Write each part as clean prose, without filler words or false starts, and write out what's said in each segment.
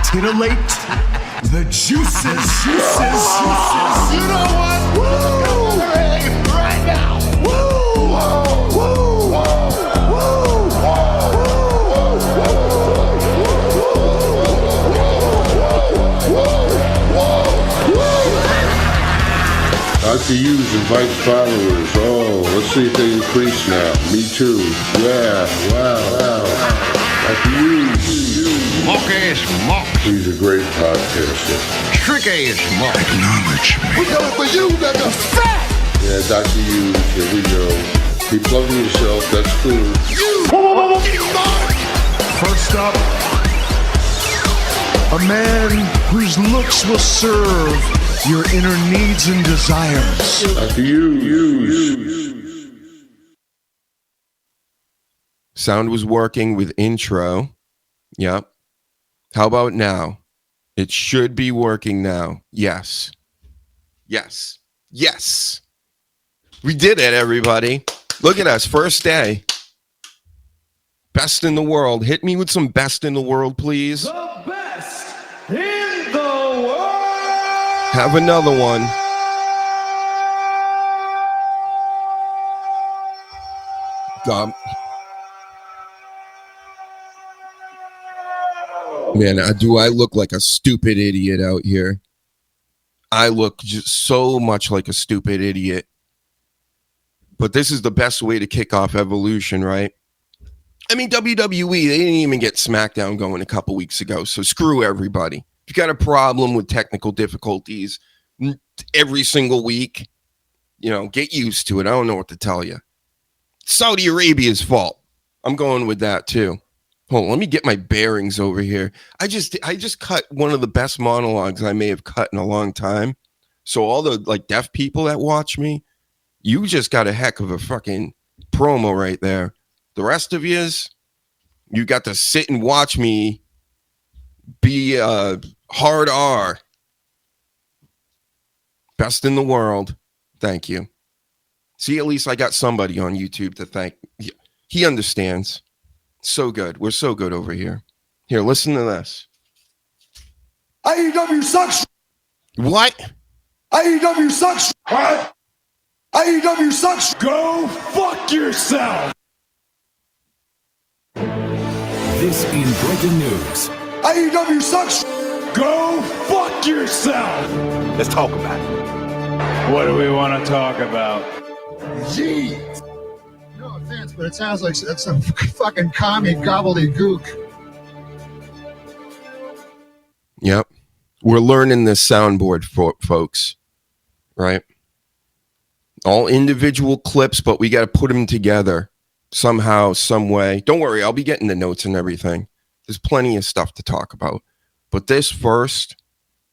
titillate the juices. You know what? Woo! Right now. Woo! Woo! Dr. Hughes invites followers. Oh, let's see if they increase now. Me too. Yeah, wow. Dr. Hughes. Monkey's mock. He's a great podcaster. Tricky's mock. Acknowledge me. We coming for you, nigga. Fat! Yeah, Dr. Hughes, here we go. Keep plugging yourself, that's cool. First up, a man whose looks will serve your inner needs and desires. Dr. Hughes. Sound was working with intro. Yep. How about now? It should be working now. Yes. We did it, everybody. Look at us. First day. Best in the world. Hit me with some best in the world, please. The best in the world. Have another one. Man, do I look like a stupid idiot out here? I look just so much like a stupid idiot. But this is the best way to kick off Evolution, right? I mean, WWE, they didn't even get SmackDown going a couple weeks ago, so screw everybody. If you got a problem with technical difficulties every single week, get used to it. I don't know what to tell you. Saudi Arabia's fault. I'm going with that too. Hold on, let me get my bearings over here. I just cut one of the best monologues I may have cut in a long time. So all the deaf people that watch me, you just got a heck of a fucking promo right there. The rest of yous, you got to sit and watch me be hard R. Best in the world. Thank you. See, at least I got somebody on YouTube to thank. He understands. So good. We're so good over here. Here, listen to this. AEW sucks. What? AEW sucks. What? AEW sucks. Go fuck yourself. This in breaking news. AEW sucks. Go fuck yourself. Let's talk about it. What do we want to talk about? Gee. No offense, but it sounds like that's some fucking commie gobbledygook. Yep. We're learning this soundboard, folks. Right? All individual clips, but we got to put them together somehow, some way. Don't worry, I'll be getting the notes and everything. There's plenty of stuff to talk about. But this first,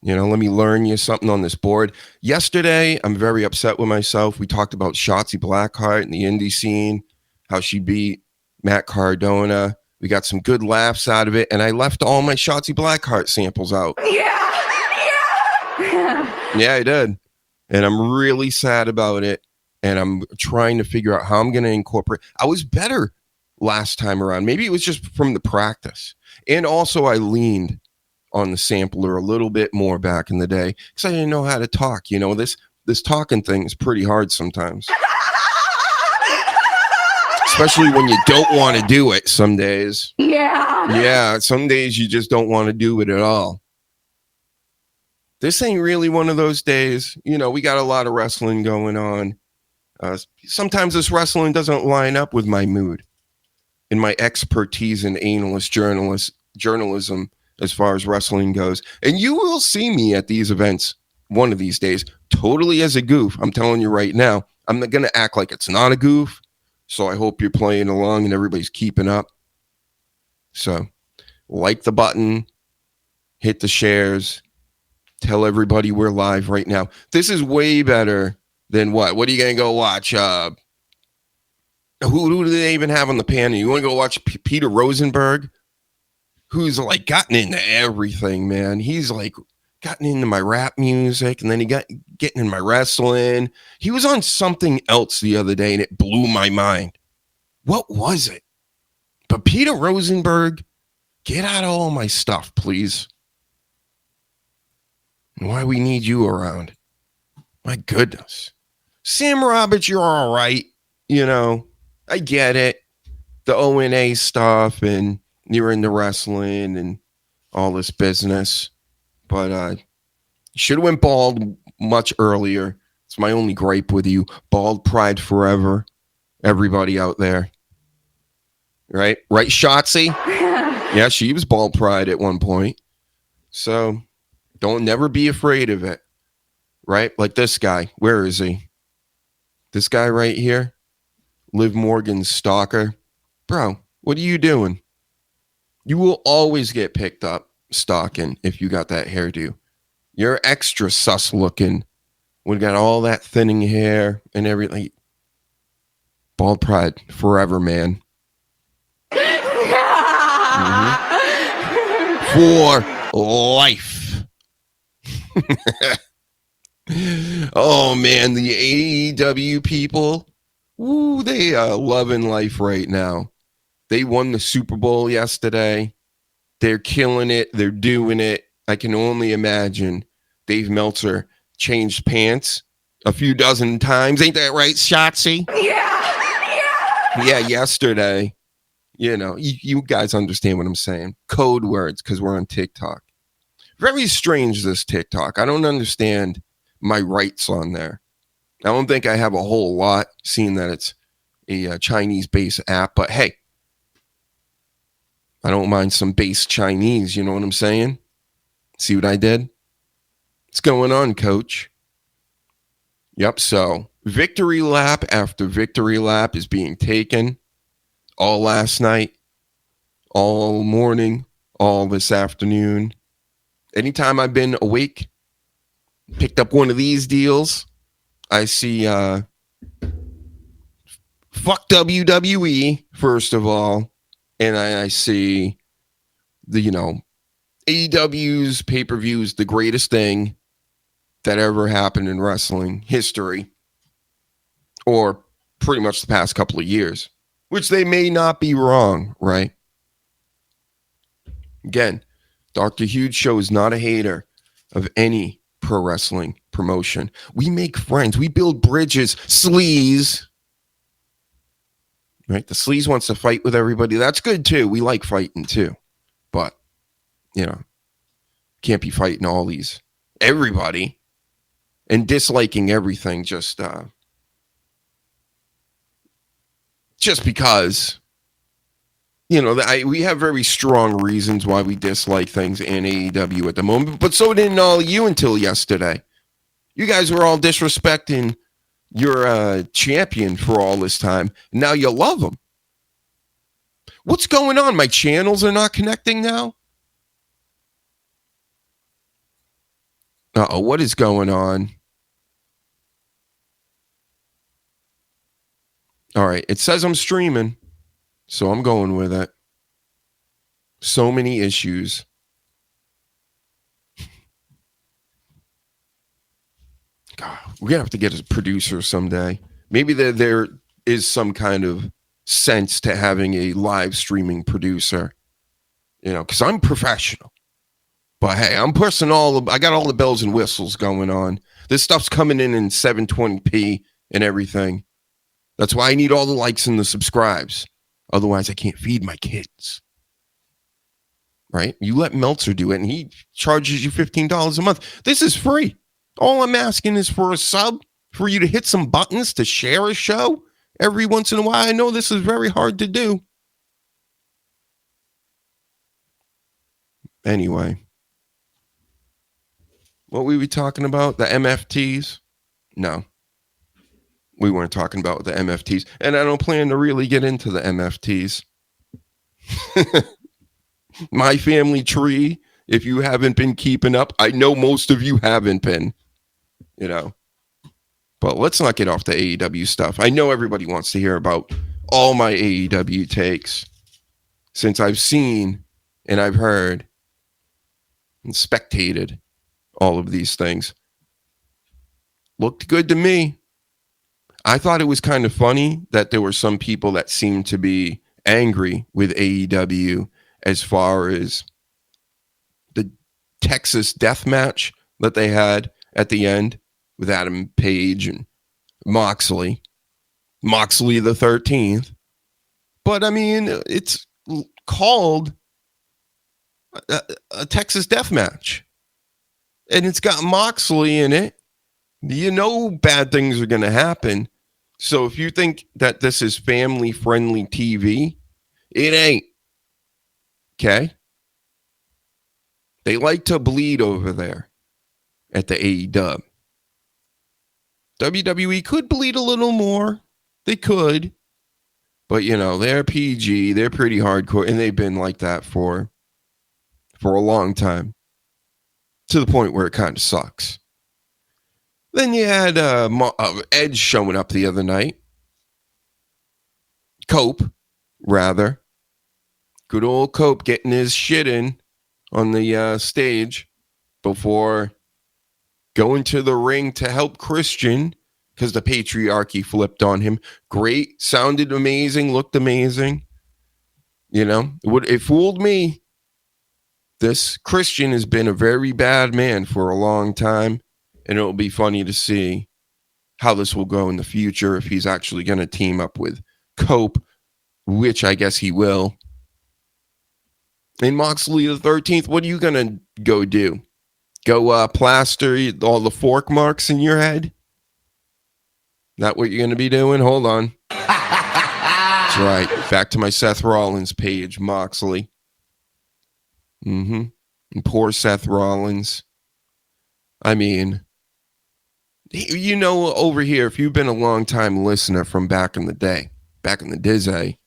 let me learn you something on this board. Yesterday, I'm very upset with myself. We talked about Shotzi Blackheart and the indie scene, how she beat Matt Cardona. We got some good laughs out of it, and I left all my Shotzi Blackheart samples out. Yeah, I did. And I'm really sad about it. And I'm trying to figure out how I'm going to incorporate. I was better last time around. Maybe it was just from the practice. And also I leaned on the sampler a little bit more back in the day because I didn't know how to talk. This talking thing is pretty hard sometimes. Especially when you don't want to do it some days. Yeah, some days you just don't want to do it at all. This ain't really one of those days. We got a lot of wrestling going on. Sometimes this wrestling doesn't line up with my mood and my expertise in analyst journalism as far as wrestling goes. And you will see me at these events one of these days, totally as a goof. I'm telling you right now, I'm not going to act like it's not a goof. So I hope you're playing along and everybody's keeping up. So like the button, hit the shares, tell everybody we're live right now. This is way better than what? What are you going to go watch? Who do they even have on the panel? You want to go watch Peter Rosenberg? Who's gotten into everything, man. He's gotten into my rap music, and then he got getting in my wrestling. He was on something else the other day, and it blew my mind. What was it? But Peter Rosenberg Get out of all my stuff, please. And why we need you around. My goodness. Sam Roberts, you're all right. You know, I get it. The O&A stuff, and you're into wrestling and all this business. But you should have went bald much earlier. It's my only gripe with you. Bald pride forever. Everybody out there. Right? Right, Shotzi? Yeah, she was bald pride at one point. So don't never be afraid of it. Right? Like this guy. Where is he? This guy right here? Liv Morgan's stalker. Bro, what are you doing? You will always get picked up stalking if you got that hairdo. You're extra sus looking. We got all that thinning hair and everything. Bald pride forever, man. For life. Oh man, the AEW people, ooh, they are loving life right now. They won the Super Bowl yesterday. They're killing it. They're doing it. I can only imagine Dave Meltzer changed pants a few dozen times. Ain't that right, Shotzi? Yeah, yesterday. You know, you guys understand what I'm saying. Code words, because we're on TikTok. Very strange, this TikTok. I don't understand my rights on there. I don't think I have a whole lot, seeing that it's a Chinese-based app. But hey, I don't mind some base Chinese, you know what I'm saying? See what I did? What's going on, coach? Yep, so victory lap after victory lap is being taken. All last night, all morning, all this afternoon. Anytime I've been awake, picked up one of these deals, I see fuck WWE, first of all. And I see the, you know, AEW's pay-per-view is the greatest thing that ever happened in wrestling history, or pretty much the past couple of years, which they may not be wrong, right? Again, Dr. Huge Show is not a hater of any pro wrestling promotion. We make friends. We build bridges. Sleaze. Right? The sleaze wants to fight with everybody. That's good too. We like fighting too. But, you know, can't be fighting all these, everybody, and disliking everything just because, you know, we have very strong reasons why we dislike things in AEW at the moment, but so didn't all of you until yesterday. You guys were all disrespecting your champion for all this time. Now you love him. What's going on? My channels are not connecting now? Uh-oh, what is going on? All right, it says I'm streaming, so I'm going with it. So many issues. God, we're going to have to get a producer someday. Maybe there is some kind of sense to having a live streaming producer, you know, because I'm professional. But hey, I'm pushing I got all the bells and whistles going on. This stuff's coming in 720p and everything. That's why I need all the likes and the subscribes. Otherwise, I can't feed my kids. Right? You let Meltzer do it, and he charges you $15 a month. This is free. All I'm asking is for a sub, for you to hit some buttons to share a show every once in a while. I know this is very hard to do. Anyway. What were we talking about? The MFTs? No. We weren't talking about the MFTs. And I don't plan to really get into the MFTs. My family tree, if you haven't been keeping up, I know most of you haven't been, you know. But let's not get off the AEW stuff. I know everybody wants to hear about all my AEW takes, since I've seen and I've heard and spectated all of these things. Looked good to me. I thought it was kind of funny that there were some people that seemed to be angry with AEW as far as the Texas death match that they had at the end with Adam Page and Moxley the 13th. But I mean, it's called a Texas death match, and it's got Moxley in it. You know bad things are going to happen. So if you think that this is family-friendly TV, it ain't. Okay? They like to bleed over there at the AEW. WWE could bleed a little more. They could. But, you know, they're PG. They're pretty hardcore. And they've been like that for a long time. To the point where it kind of sucks. Then you had Edge showing up the other night. Cope, rather. Good old Cope getting his shit in on the stage before going to the ring to help Christian because the patriarchy flipped on him. Great. Sounded amazing. Looked amazing. You know, it fooled me. This Christian has been a very bad man for a long time. And it'll be funny to see how this will go in the future if he's actually going to team up with Cope, which I guess he will. And Moxley the 13th, what are you going to go do? Go plaster all the fork marks in your head? That what you're going to be doing? Hold on. That's right. Back to my Seth Rollins page, Moxley. And poor Seth Rollins. I mean, you know, over here, if you've been a long time listener from back in the day,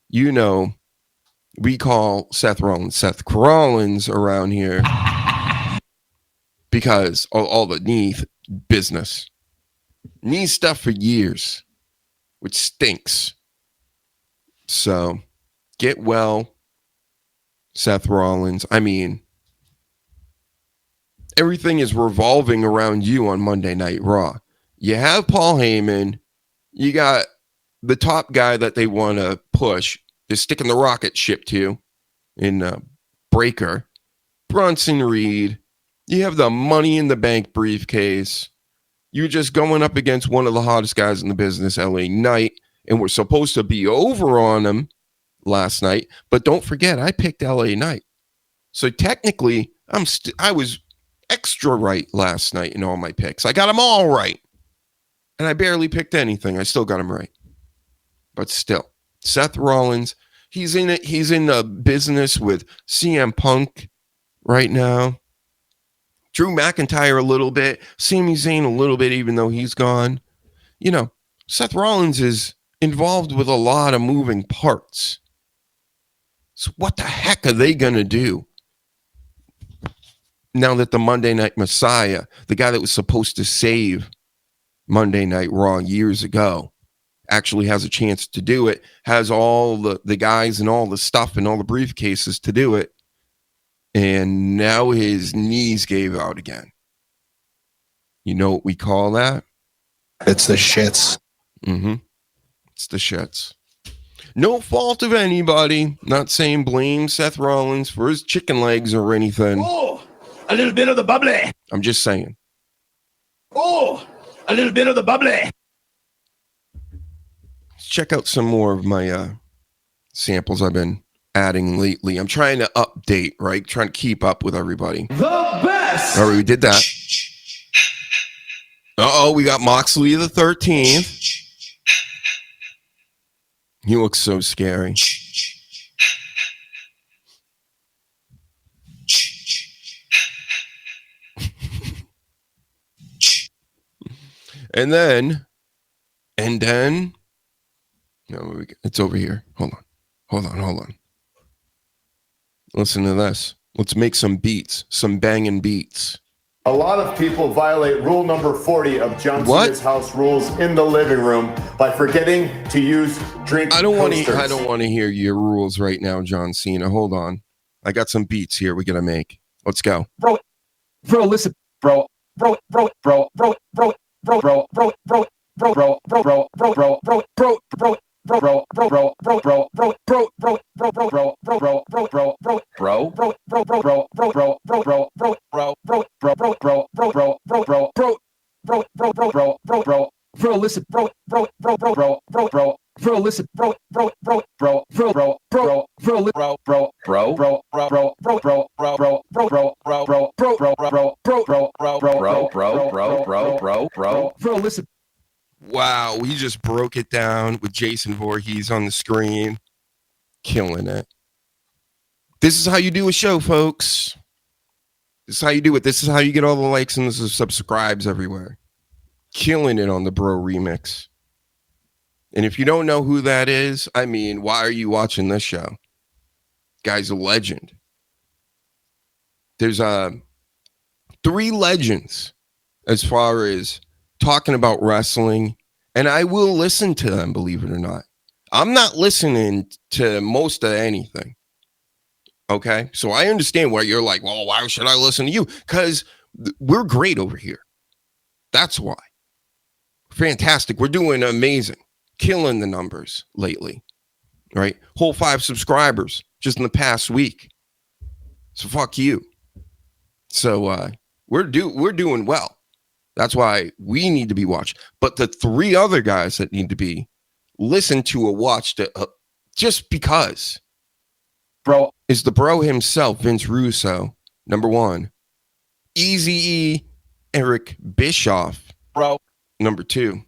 you know, we call Seth Rollins around here because all the knee business. Knee stuff for years, which stinks. So, get well, Seth Rollins. I mean, everything is revolving around you on Monday Night Raw. You have Paul Heyman. You got the top guy that they want to push is sticking the rocket ship to in Breaker. Bronson Reed. You have the Money in the Bank briefcase. You're just going up against one of the hottest guys in the business, LA Knight, and we're supposed to be over on him last night. But don't forget, I picked LA Knight. So technically, I was extra right last night in all my picks. I got them all right. And I barely picked anything. I still got them right. But still, Seth Rollins, he's in it. He's in the business with CM Punk right now. Drew McIntyre a little bit. Sami Zayn a little bit, even though he's gone. You know, Seth Rollins is involved with a lot of moving parts. So what the heck are they going to do? Now that the Monday Night Messiah, the guy that was supposed to save Monday Night Raw years ago, actually has a chance to do it, has all the guys and all the stuff and all the briefcases to do it, and now his knees gave out again. You know what we call that? It's the shits. It's the shits. No fault of anybody. Not saying blame Seth Rollins for his chicken legs or anything. Oh, a little bit of the bubbly. I'm just saying. Oh, a little bit of the bubbly. Let's check out some more of my samples I've been adding lately. I'm trying to update, right? Trying to keep up with everybody. The best. All right, we did that. We got Moxley the 13th. He looks so scary. And then, no, it's over here. Hold on. Listen to this. Let's make some beats, some banging beats. A lot of people violate rule number 40 of John Cena's house rules in the living room by forgetting to use drink I don't want coasters. to hear your rules right now, John Cena. Hold on. I got some beats here we got to make. Let's go. Bro, listen, bro, listen, listen, listen. Wow, we just broke it down with Jason Voorhees on the screen. Killing it. This is how you do a show, folks. This is how you do it. This is how you get all the likes and the subscribes everywhere. Killing it on the Bro Remix. And if you don't know who that is, I mean, why are you watching this show? Guy's a legend. There's 3 legends as far as talking about wrestling, and I will listen to them, believe it or not. I'm not listening to most of anything. Okay? So I understand why you're like, well, why should I listen to you? Because we're great over here. That's why. Fantastic. We're doing amazing. Killing the numbers lately. Right? Whole 5 subscribers just in the past week. So fuck you. So we're doing well. That's why we need to be watched. But the 3 other guys that need to be listened to or watched just because. Bro. Is the bro himself, Vince Russo, number 1. Eazy-E, Eric Bischoff, bro, number 2.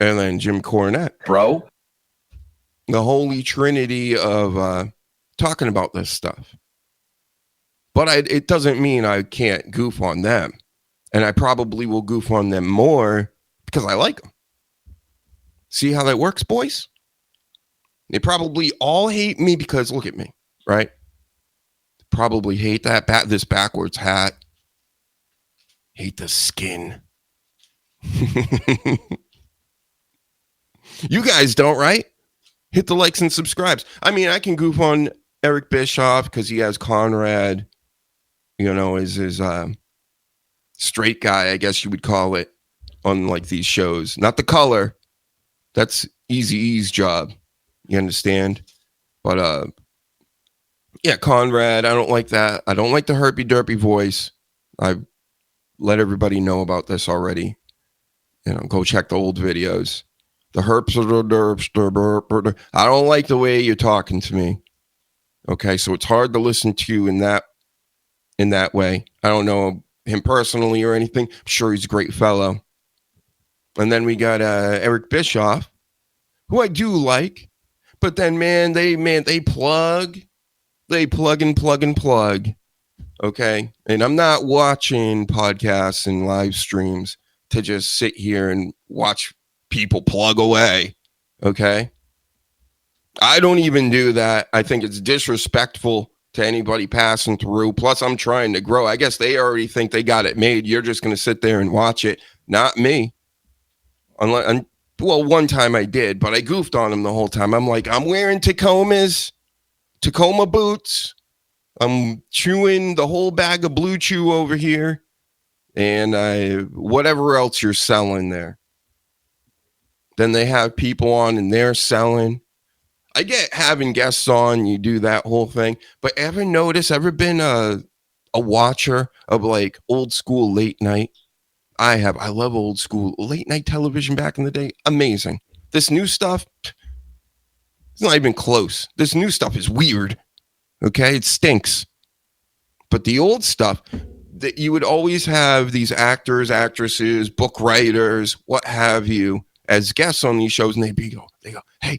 And then Jim Cornette, bro. The holy trinity of talking about this stuff. But it doesn't mean I can't goof on them. And I probably will goof on them more because I like them. See how that works, boys? They probably all hate me because look at me, right? Probably hate this backwards hat. Hate the skin. You guys don't, right? Hit the likes and subscribes. I mean, I can goof on Eric Bischoff because he has Conrad, as his straight guy, I guess you would call it, on like these shows. Not the color. That's Eazy-E's job. You understand? But yeah, Conrad, I don't like that. I don't like the herpy derpy voice. I've let everybody know about this already. Go check the old videos. The herps or the derps. I don't like the way you're talking to me. Okay, so it's hard to listen to you in that way. I don't know him personally or anything. I'm sure he's a great fellow. And then we got Eric Bischoff, who I do like. But then, they plug and plug. Okay. And I'm not watching podcasts and live streams to just sit here and watch people plug away. Okay. I don't even do that. I think it's disrespectful to anybody passing through. Plus, I'm trying to grow. I guess they already think they got it made. You're just going to sit there and watch it. Not me. Well, one time I did, but I goofed on him the whole time. I'm like, I'm wearing Tacoma boots. I'm chewing the whole bag of Blue Chew over here. And whatever else you're selling there. Then they have people on and they're selling. I get having guests on, you do that whole thing. But ever been a watcher of like old school late night? I have. I love old school late night television back in the day. Amazing. This new stuff, it's not even close. This new stuff is weird. Okay, it stinks. But the old stuff, that you would always have these actors, actresses, book writers, what have you, as guests on these shows, and they go, hey,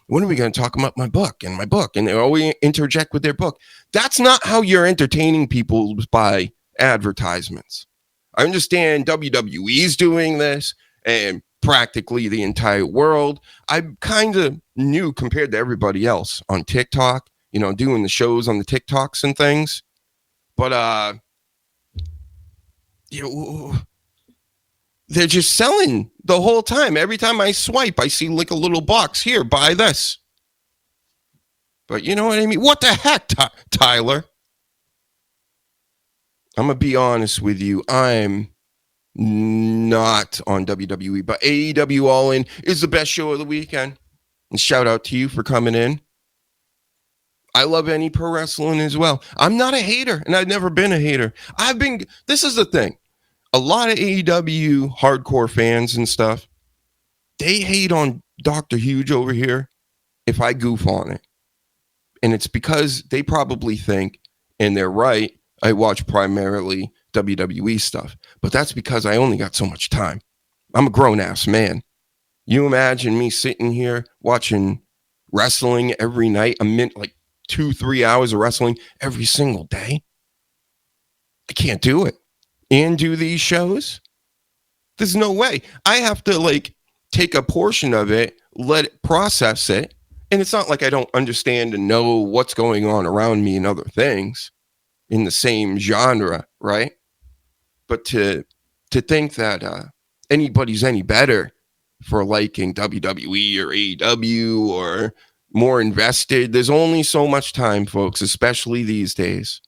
when are we going to talk about my book? And they always interject with their book. That's not how you're entertaining people by advertisements. I understand WWE's doing this and practically the entire world. I'm kind of new compared to everybody else on TikTok, doing the shows on the TikToks and things. But, they're just selling the whole time. Every time I swipe, I see like a little box here, buy this. But you know what I mean? What the heck, Tyler? I'm going to be honest with you. I'm Not on WWE, but AEW All In is the best show of the weekend. And shout out to you for coming in. I love any pro wrestling as well. I'm not a hater, and I've never been a hater. This is the thing. A lot of AEW hardcore fans and stuff, they hate on Dr. Huge over here if I goof on it. And it's because they probably think, and they're right, I watch primarily WWE stuff. But that's because I only got so much time. I'm a grown-ass man. You imagine me sitting here watching wrestling every night, a minute, like 2-3 hours of wrestling every single day? I can't do it. And do these shows? There's no way. I have to take a portion of it, let it process it. And it's not like I don't understand and know what's going on around me and other things in the same genre, right? But to think that anybody's any better for liking WWE or AEW or more invested, there's only so much time, folks, especially these days.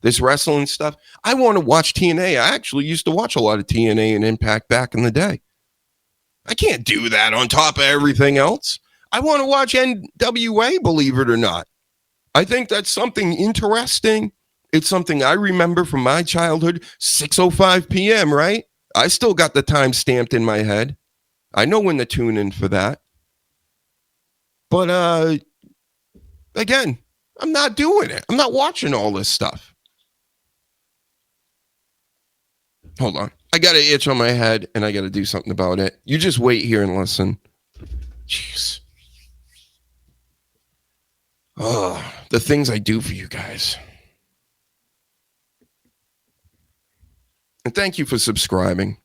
This wrestling stuff, I want to watch TNA. I actually used to watch a lot of TNA and Impact back in the day. I can't do that on top of everything else. I want to watch NWA, believe it or not. I think that's something interesting. It's something I remember from my childhood, 6:05 p.m., right? I still got the time stamped in my head. I know when to tune in for that. But, again, I'm not doing it. I'm not watching all this stuff. Hold on. I got an itch on my head, and I got to do something about it. You just wait here and listen. Jeez. Oh, the things I do for you guys. And thank you for subscribing,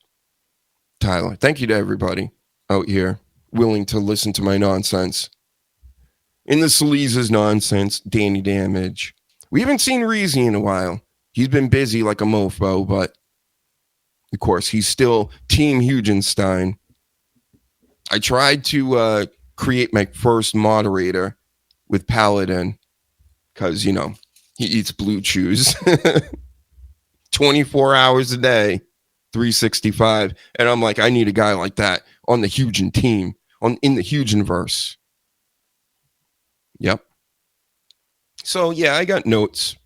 Tyler. Thank you to everybody out here willing to listen to my nonsense. In the Sleaze's nonsense, Danny Damage. We haven't seen Reezy in a while. He's been busy like a mofo, but of course, he's still Team Hugenstein. I tried to create my first moderator with Paladin because, he eats blue chews 24 hours a day, 365. And I'm like, I need a guy like that on the Hugen team, in the Hugenverse. Yep. So, yeah, I got notes.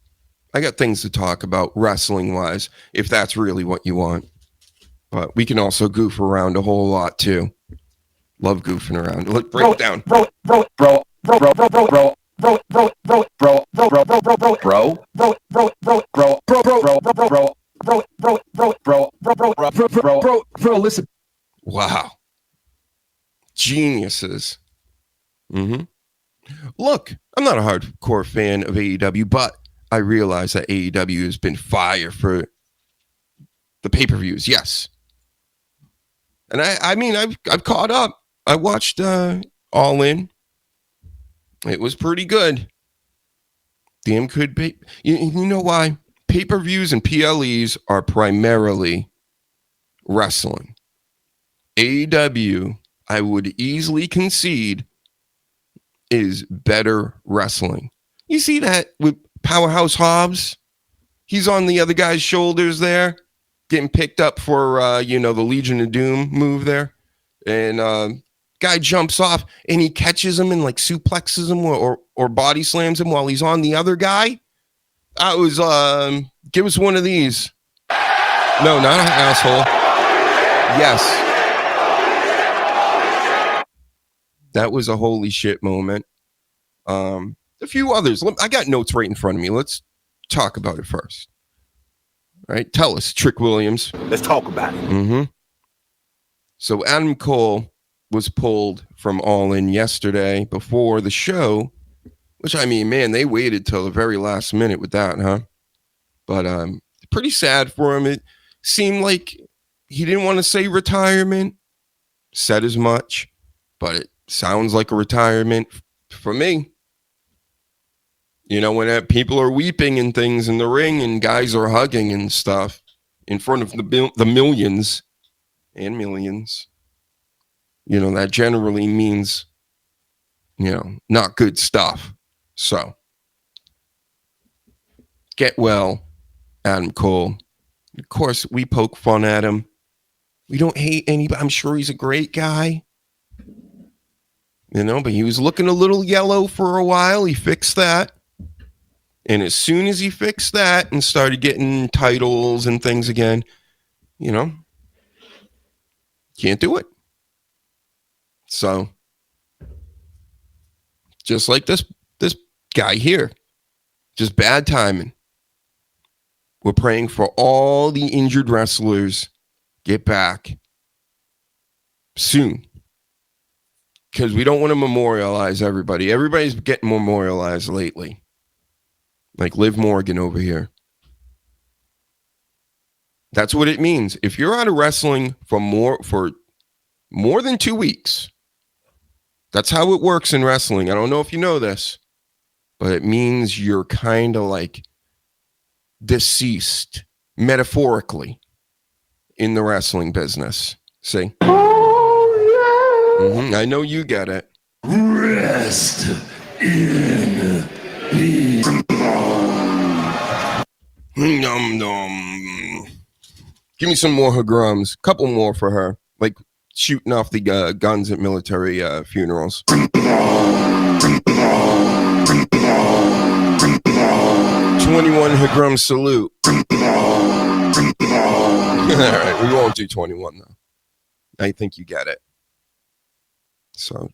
I got things to talk about wrestling-wise, if that's really what you want. But we can also goof around a whole lot, too. Love goofing around. Look, break it down. Bro. Listen. Wow. Geniuses. Mm-hmm. Look, I'm not a hardcore fan of AEW, but I realize that AEW has been fire for the pay-per-views. Yes. And I've caught up. I watched All In. It was pretty good. Damn good. You know why? Pay-per-views and PLEs are primarily wrestling. AEW, I would easily concede, is better wrestling. You see that with Powerhouse Hobbs? He's on the other guy's shoulders there, getting picked up for, the Legion of Doom move there. And guy jumps off and he catches him and suplexes him or body slams him while he's on the other guy. I was, give us one of these. No, not an asshole. Yes. That was a holy shit moment. A few others. I got notes right in front of me. Let's talk about it first. All right, tell us, Trick Williams. Let's talk about it. Mm-hmm. So Adam Cole was pulled from All In yesterday before the show, which, man, they waited till the very last minute with that, huh? But pretty sad for him. It seemed like he didn't want to say retirement, said as much, but it sounds like a retirement for me. When people are weeping and things in the ring and guys are hugging and stuff in front of the millions and millions, that generally means, not good stuff. So, get well, Adam Cole. Of course, we poke fun at him We don't hate anybody. I'm sure he's a great guy. You know, but he was looking a little yellow for a while. He fixed that. And as soon as he fixed that and started getting titles and things again, you know, can't do it. So, just like this guy here, just bad timing. We're praying for all the injured wrestlers get back soon. Because we don't want to memorialize everybody. Everybody's getting memorialized lately. Like Liv Morgan over here. That's what it means. If you're out of wrestling for more than 2 weeks, that's how it works in wrestling. I don't know if you know this, but it means you're kind of like deceased, metaphorically, in the wrestling business. See? I know you get it. Rest in peace. Nom nom. Give me some more Hagrams. Couple more for her. Like shooting off the guns at military funerals. 21 Hagram salute. All right, we won't do 21 though. I think you get it. So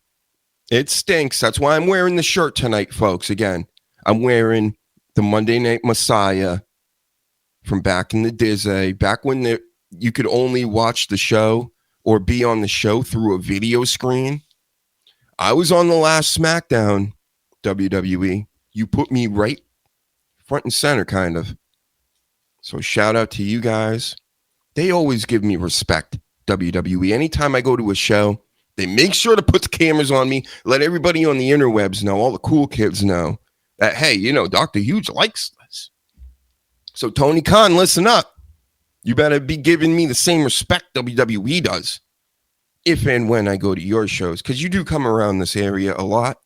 it stinks. That's why I'm wearing the shirt tonight, folks. Again, I'm wearing the Monday Night Messiah from back in the Disney, back when you could only watch the show or be on the show through a video screen. I was on the last SmackDown, WWE. You put me right front and center, kind of. So shout out to you guys. They always give me respect, WWE. Anytime I go to a show, they make sure to put the cameras on me, let everybody on the interwebs know, all the cool kids know that, hey, you know, Dr. Huge likes this. So Tony Khan, listen up. You better be giving me the same respect WWE does if and when I go to your shows, because you do come around this area a lot.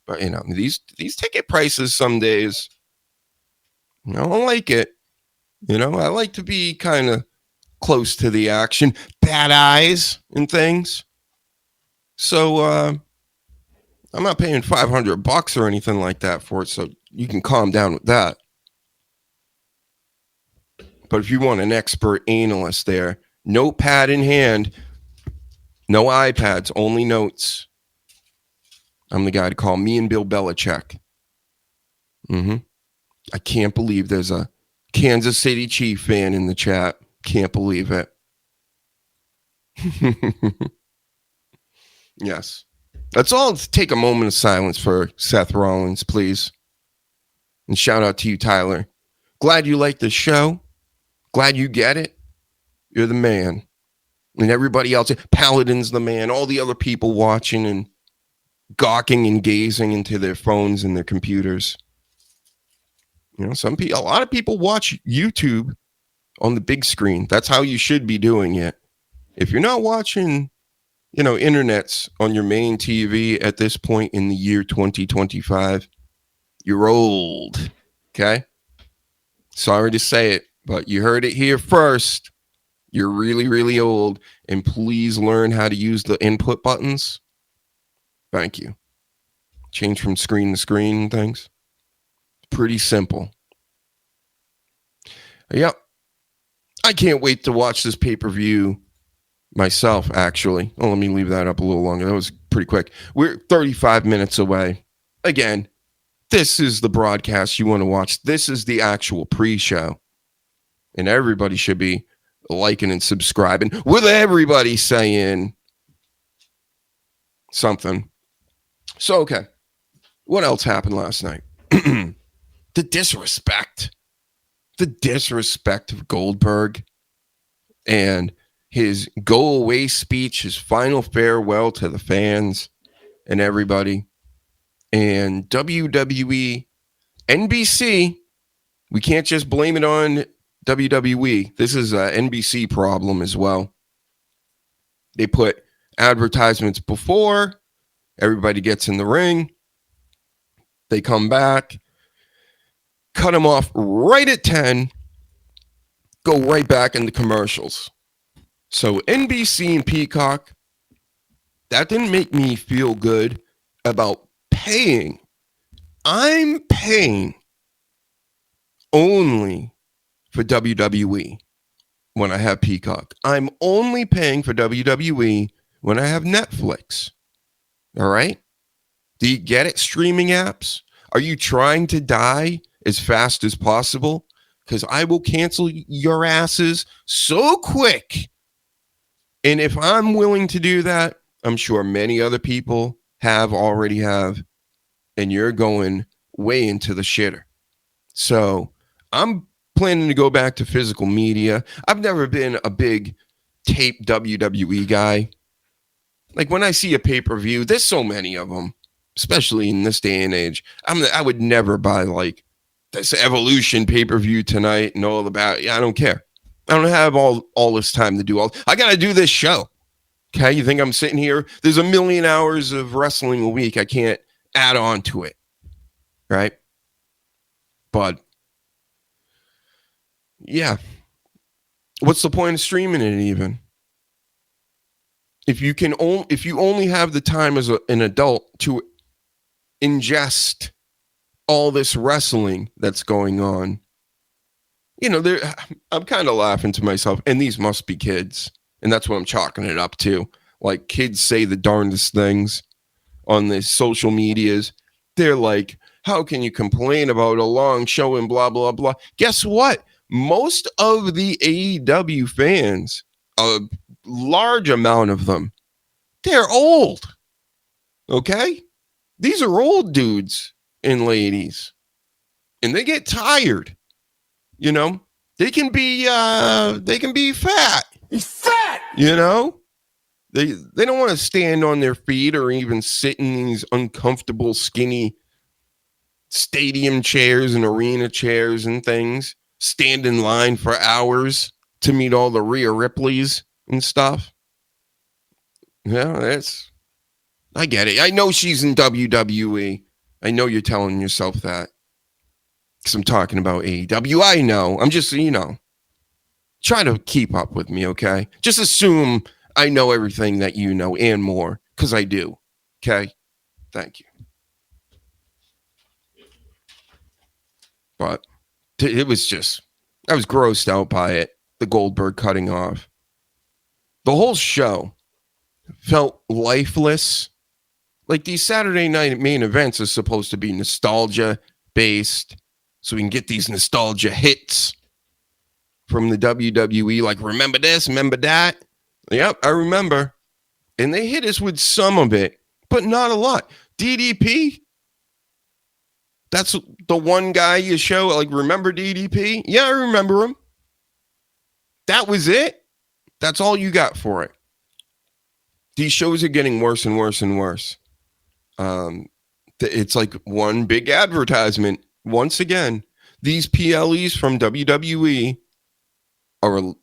But, you know, these ticket prices some days, I don't like it. You know, I like to be kind of close to the action, bad eyes and things. So I'm not paying $500 or anything like that for it, so you can calm down with that. But if you want an expert analyst there, notepad in hand, no iPads, only notes. I'm the guy to call. Me and Bill Belichick. I can't believe there's a Kansas City Chief fan in the chat. Can't believe it. Yes. Let's all take a moment of silence for Seth Rollins, please. And shout out to you, Tyler. Glad you like the show. Glad you get it. You're the man. And everybody else, Paladin's the man. All the other people watching and gawking and gazing into their phones and their computers. You know, a lot of people watch YouTube on the big screen. That's how you should be doing it. If you're not watching, you know, internets on your main TV at this point in the year 2025, you're old. Okay? Sorry to say it, but you heard it here first. You're really, really old. And please learn how to use the input buttons. Thank you. Change from screen to screen and things. Pretty simple. Yep. I can't wait to watch this pay-per-view myself, actually. Oh, let me leave that up a little longer. That was pretty quick. We're 35 minutes away. Again, this is the broadcast you want to watch. This is the actual pre-show. And everybody should be liking and subscribing with everybody saying something. So, okay. What else happened last night? The disrespect of Goldberg and his go away speech, his final farewell to the fans and everybody. And WWE, NBC, we can't just blame it on WWE. This is an NBC problem as well. They put advertisements before everybody gets in the ring. They come back, cut them off right at 10, go right back into commercials. So NBC and Peacock, that didn't make me feel good about paying. I'm paying only for WWE when I have Peacock. I'm only paying for WWE when I have Netflix. All right? Do you get it, streaming apps? Are you trying to die as fast as possible? Because I will cancel your asses so quick. And if I'm willing to do that, I'm sure many other people already have. And you're going way into the shitter. So I'm planning to go back to physical media. I've never been a big tape WWE guy. Like when I see a pay-per-view, there's so many of them, especially in this day and age. I would never buy like this Evolution pay-per-view tonight and all about. I don't care. I don't have all this time to do all. I got to do this show. Okay, you think I'm sitting here? There's a million hours of wrestling a week. I can't add on to it, right? But yeah, what's the point of streaming it even? If you only have the time as an adult to ingest all this wrestling that's going on, I'm kind of laughing to myself, and these must be kids, and that's what I'm chalking it up to. Like, kids say the darndest things on the social medias. They're like, how can you complain about a long show and blah, blah, blah? Guess what? Most of the AEW fans, a large amount of them, they're old. Okay? These are old dudes and ladies. And they get tired. They can be fat. He's fat! They don't want to stand on their feet or even sit in these uncomfortable, skinny stadium chairs and arena chairs and things. Stand in line for hours to meet all the Rhea Ripleys and stuff. Yeah, I get it. I know she's in WWE. I know you're telling yourself that. Because I'm talking about AEW. I know. I'm just, try to keep up with me, okay? Just assume I know everything that you know and more, because I do. Okay? Thank you. But it was just, I was grossed out by it. The Goldberg cutting off. The whole show felt lifeless. Like, these Saturday night main events are supposed to be nostalgia based, so we can get these nostalgia hits from the WWE. Like, remember this, remember that? Yep, I remember. And they hit us with some of it, but not a lot. DDP, that's the one guy you show, like, remember DDP? Yeah, I remember him. That was it. That's all you got for it. These shows are getting worse and worse and worse. It's like one big advertisement. Once again, these PLEs from WWE are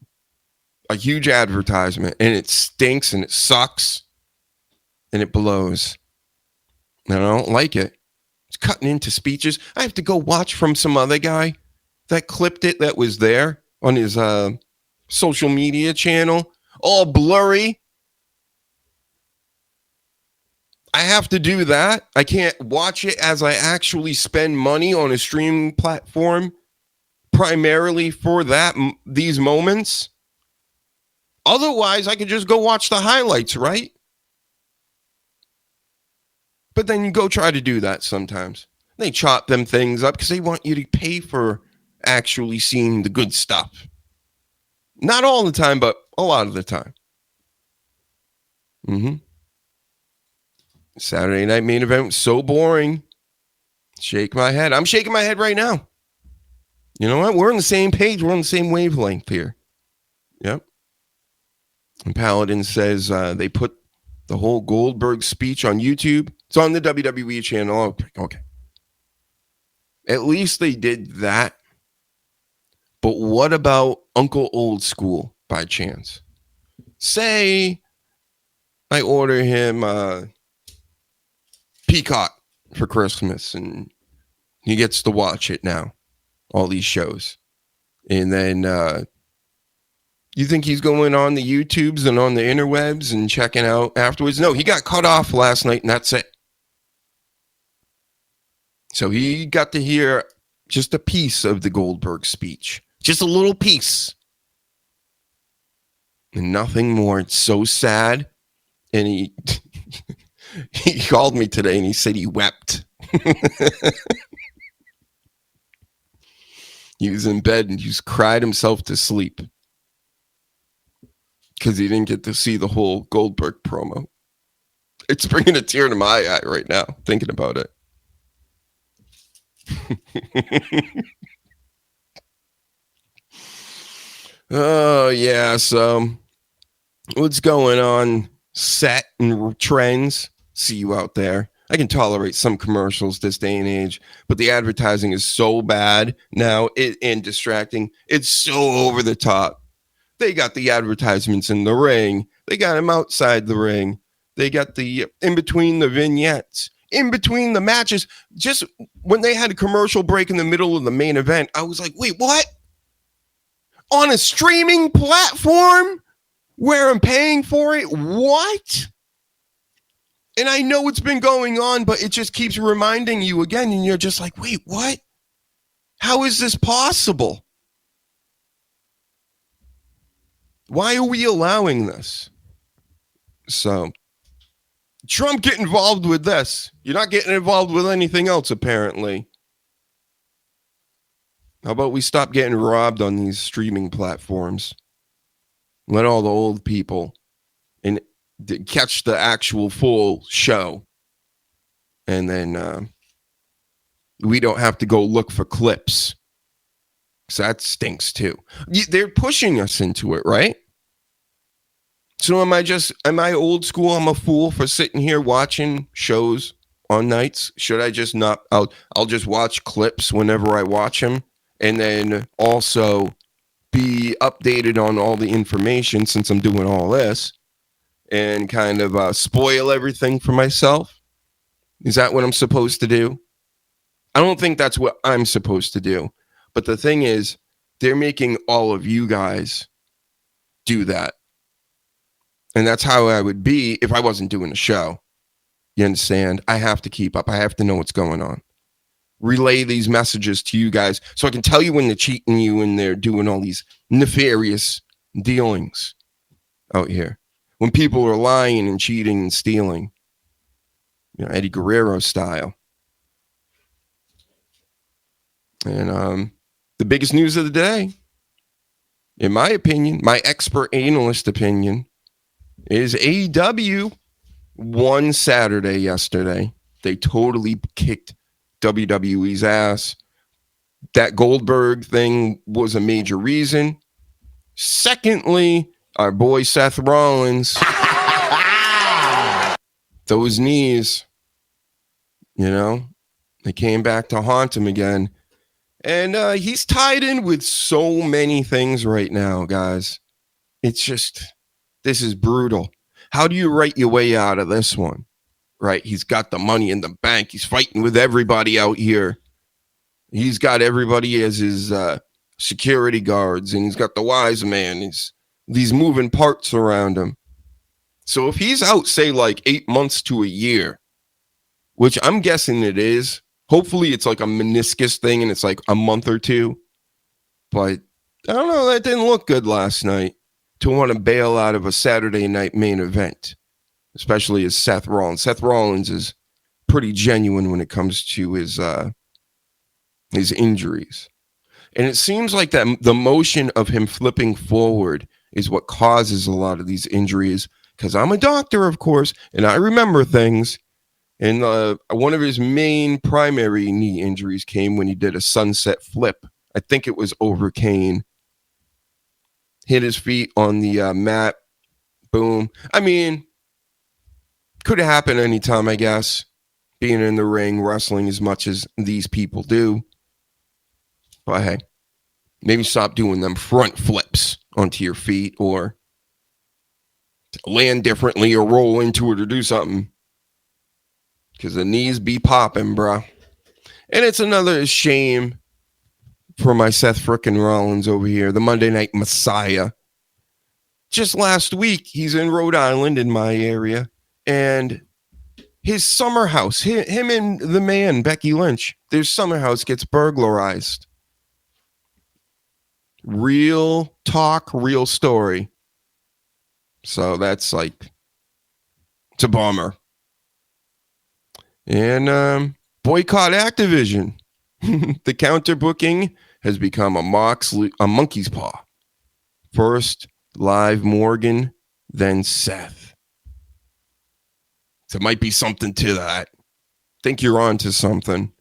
a huge advertisement, and it stinks and it sucks and it blows. And I don't like it. It's cutting into speeches. I have to go watch from some other guy that clipped it that was there on his social media channel, all blurry. I have to do that. I can't watch it as I actually spend money on a streaming platform primarily for these moments. Otherwise, I could just go watch the highlights, right? But then you go try to do that sometimes. They chop them things up because they want you to pay for actually seeing the good stuff. Not all the time, but a lot of the time. Saturday night main event was so boring. Shake my head. I'm shaking my head right now. You know what? We're on the same page. We're on the same wavelength here. Yep. And Paladin says they put the whole Goldberg speech on YouTube. It's on the WWE channel. Okay. At least they did that. But what about Uncle Old School by chance? Say I order him Peacock for Christmas and he gets to watch it now. All these shows. And then, You think he's going on the YouTubes and on the interwebs and checking out afterwards? No, he got cut off last night and that's it. So he got to hear just a piece of the Goldberg speech. Just a little piece. And nothing more. It's so sad. And he he called me today and he said he wept. He was in bed and he just cried himself to sleep. Because he didn't get to see the whole Goldberg promo. It's bringing a tear to my eye right now, thinking about it. Oh, yeah. So, what's going on? Set and trends. See you out there. I can tolerate some commercials this day and age, but the advertising is so bad now and distracting. It's so over the top. They got the advertisements in the ring. They got them outside the ring. They got the in between the vignettes, in between the matches. Just when they had a commercial break in the middle of the main event, I was like, wait, what? On a streaming platform where I'm paying for it? What? And I know it's been going on, but it just keeps reminding you again. And you're just like, wait, what? How is this possible? Why are we allowing this? So, Trump, get involved with this. You're not getting involved with anything else, apparently. How about we stop getting robbed on these streaming platforms? Let all the old people and catch the actual full show. And then we don't have to go look for clips. So that stinks too. They're pushing us into it, right? So am I old school? I'm a fool for sitting here watching shows on nights. Should I just not? I'll just watch clips whenever I watch them, and then also be updated on all the information since I'm doing all this, and kind of spoil everything for myself. Is that what I'm supposed to do? I don't think that's what I'm supposed to do. But the thing is, they're making all of you guys do that. And that's how I would be if I wasn't doing a show. You understand? I have to keep up. I have to know what's going on. Relay these messages to you guys so I can tell you when they're cheating you and they're doing all these nefarious dealings out here. When people are lying and cheating and stealing. You know, Eddie Guerrero style. And the biggest news of the day, in my opinion, my expert analyst opinion, is AEW won Saturday yesterday. They totally kicked WWE's ass. That Goldberg thing was a major reason. Secondly, our boy Seth Rollins, those knees, you know, they came back to haunt him again. And he's tied in with so many things right now, guys. It's just, this is brutal. How do you write your way out of this one? Right? He's got the money in the bank. He's fighting with everybody out here. He's got everybody as his security guards, and he's got the wise man. He's these moving parts around him. So if he's out, say, like 8 months to a year, which I'm guessing it is, hopefully it's like a meniscus thing and it's like a month or two. But I don't know, that didn't look good last night to want to bail out of a Saturday night main event, especially as Seth Rollins. Seth Rollins is pretty genuine when it comes to his injuries. And it seems like that the motion of him flipping forward is what causes a lot of these injuries, because I'm a doctor, of course, and I remember things. And one of his main primary knee injuries came when he did a sunset flip. I think it was over Kane. Hit his feet on the mat. Boom. I mean, could have happened anytime, I guess. Being in the ring, wrestling as much as these people do. But hey, maybe stop doing them front flips onto your feet, or land differently, or roll into it, or do something. Because the knees be popping, bro. And it's another shame for my Seth frickin' Rollins over here, the Monday Night Messiah. just last week, he's in Rhode Island in my area, and his summer house, him and the man, Becky Lynch, their summer house gets burglarized. Real talk, real story. So that's like, it's a bummer. And boycott Activision. The counter booking has become a monkey's paw. First, Live Morgan, then Seth. So it might be something to that. Think you're on to something.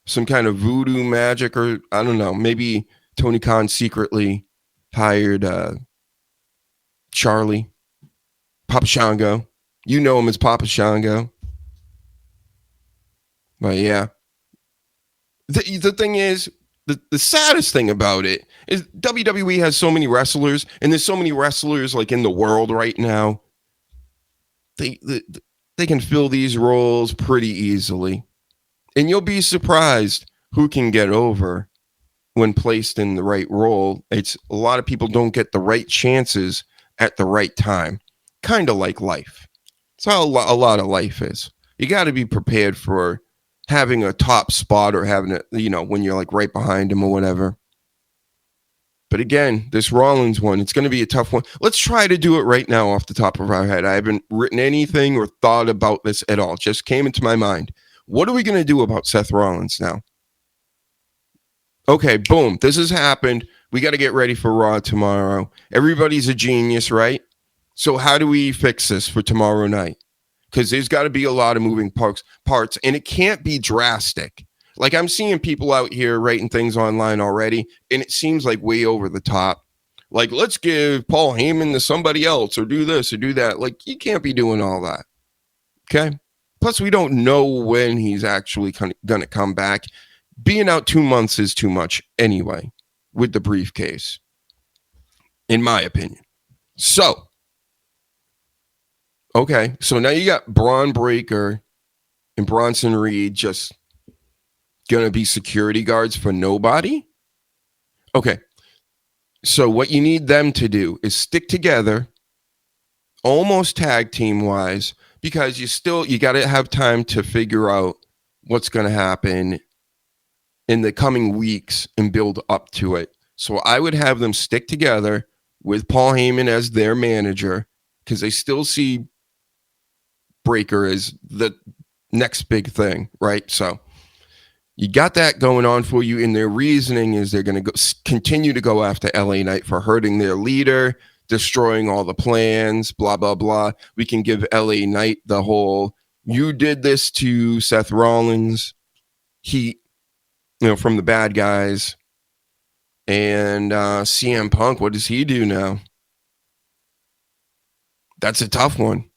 Some kind of voodoo magic, or I don't know. Maybe Tony Khan secretly hired Charlie, Papa Shango. You know him as Papa Shango. But yeah. The thing is, the saddest thing about it is WWE has so many wrestlers, and there's so many wrestlers like in the world right now. They can fill these roles pretty easily. And you'll be surprised who can get over when placed in the right role. It's a lot of people don't get the right chances at the right time. Kind of like life. That's how a lot of life is. You got to be prepared for having a top spot or having it, when you're like right behind him or whatever. But again, this Rollins one, it's going to be a tough one. Let's try to do it right now off the top of our head. I haven't written anything or thought about this at all. It just came into my mind. What are we going to do about Seth Rollins now? Okay, boom. This has happened. We got to get ready for Raw tomorrow. Everybody's a genius, right? So how do we fix this for tomorrow night? Because there's got to be a lot of moving parts, and it can't be drastic. Like, I'm seeing people out here writing things online already, and it seems like way over the top. Like, let's give Paul Heyman to somebody else, or do this, or do that. Like, you can't be doing all that. Okay? Plus, we don't know when he's actually going to come back. Being out 2 months is too much anyway, with the briefcase, in my opinion. So, okay, so now you got Braun Breaker and Bronson Reed just going to be security guards for nobody? Okay, so what you need them to do is stick together, almost tag team wise, because you got to have time to figure out what's going to happen in the coming weeks and build up to it. So I would have them stick together with Paul Heyman as their manager, because they still see Breaker as the next big thing, right? So you got that going on for you, and their reasoning is they're going to continue to go after LA Knight for hurting their leader, destroying all the plans, blah, blah, blah. We can give LA Knight the whole, you did this to Seth Rollins, heat, from the bad guys. And CM Punk, what does he do now? That's a tough one.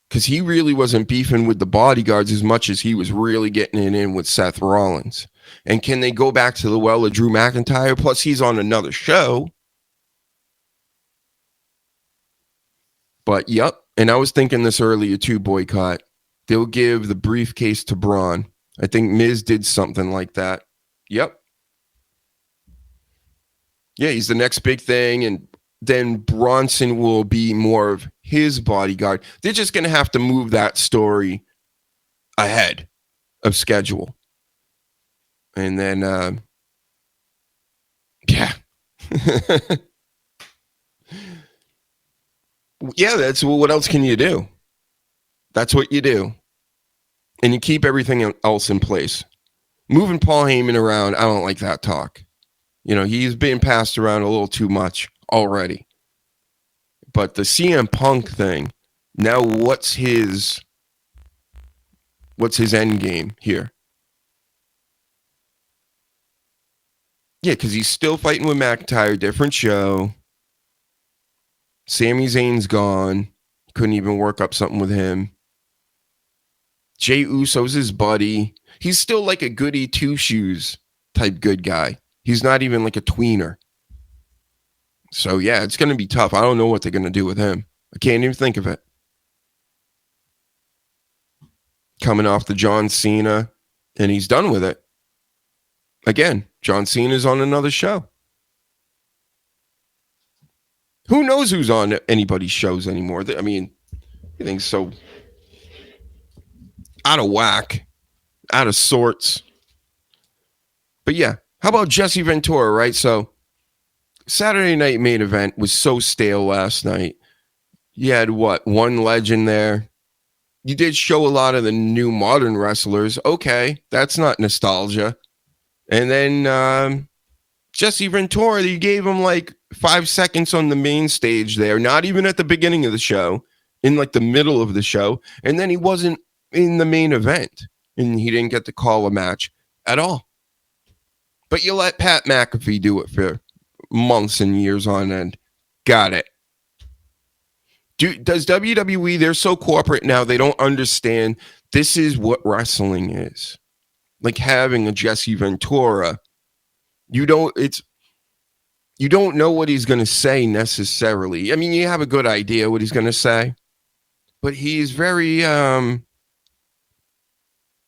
Because he really wasn't beefing with the bodyguards as much as he was really getting it in with Seth Rollins. And can they go back to the well of Drew McIntyre? Plus, he's on another show. But, yep. And I was thinking this earlier, too, boycott. They'll give the briefcase to Braun. I think Miz did something like that. Yep. Yeah, he's the next big thing, and then Bronson will be more of his bodyguard. They're just going to have to move that story ahead of schedule. And then, yeah. Yeah, that's what else can you do? That's what you do. And you keep everything else in place. Moving Paul Heyman around, I don't like that talk. He's being passed around a little too much already. But the CM Punk thing, now what's his end game here? Yeah, because he's still fighting with McIntyre, different show. Sami Zayn's gone. Couldn't even work up something with him. Jey Uso's his buddy. He's still like a goody two-shoes type good guy. He's not even like a tweener. So, yeah, it's going to be tough. I don't know what they're going to do with him. I can't even think of it. Coming off the John Cena, and he's done with it. Again, John Cena's on another show. Who knows who's on anybody's shows anymore? I mean, everything's so out of whack, out of sorts. But yeah, how about Jesse Ventura, right? So Saturday night main event was so stale last night. You had what? One legend there. You did show a lot of the new modern wrestlers. Okay, that's not nostalgia. And then Jesse Ventura, you gave him like 5 seconds on the main stage there, not even at the beginning of the show, in like the middle of the show. And then he wasn't in the main event, and he didn't get to call a match at all. But you let Pat McAfee do it for months and years on end. Got it. Does WWE, they're so corporate now, they don't understand this is what wrestling is. Like having a Jesse Ventura, you don't know what he's going to say necessarily. I mean, you have a good idea what he's going to say, but he's very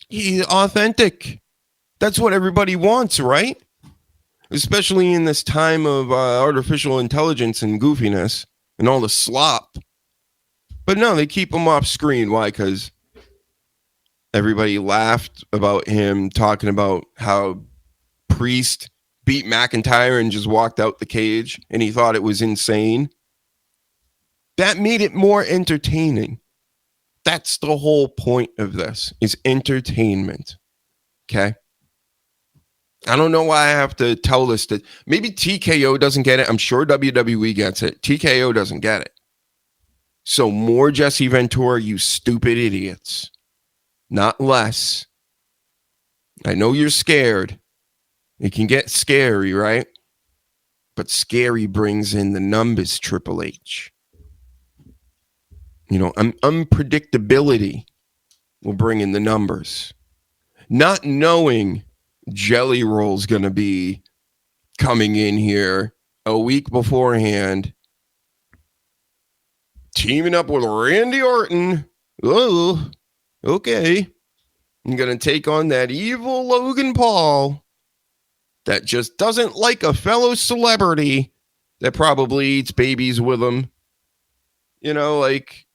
he's authentic. That's what everybody wants, right? Especially in this time of artificial intelligence and goofiness and all the slop. But no, they keep him off screen. Why? Because everybody laughed about him talking about how Priest beat McIntyre and just walked out the cage, and he thought it was insane. That made it more entertaining. That's the whole point of this, is entertainment. Okay? I don't know why I have to tell this. That maybe TKO doesn't get it. I'm sure WWE gets it. TKO doesn't get it. So more Jesse Ventura, you stupid idiots. Not less. I know you're scared. It can get scary, right? But scary brings in the numbers, Triple H. You know, unpredictability will bring in the numbers. Not knowing Jelly Roll's going to be coming in here a week beforehand, teaming up with Randy Orton. Oh, okay. I'm going to take on that evil Logan Paul that just doesn't like a fellow celebrity that probably eats babies with him. You know, like,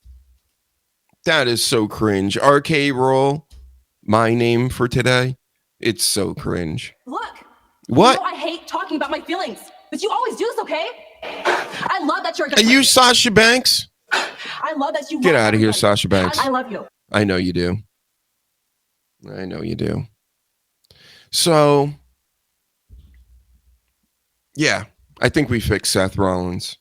that is so cringe. RK Roll, my name for today. It's so cringe. Look. What? You know I hate talking about my feelings, but you always do this, okay? I love that you're... Are you Sasha Banks? I love that you... Get out of here, Sasha Banks. I love you. I know you do. I know you do. So, yeah, I think we fixed Seth Rollins.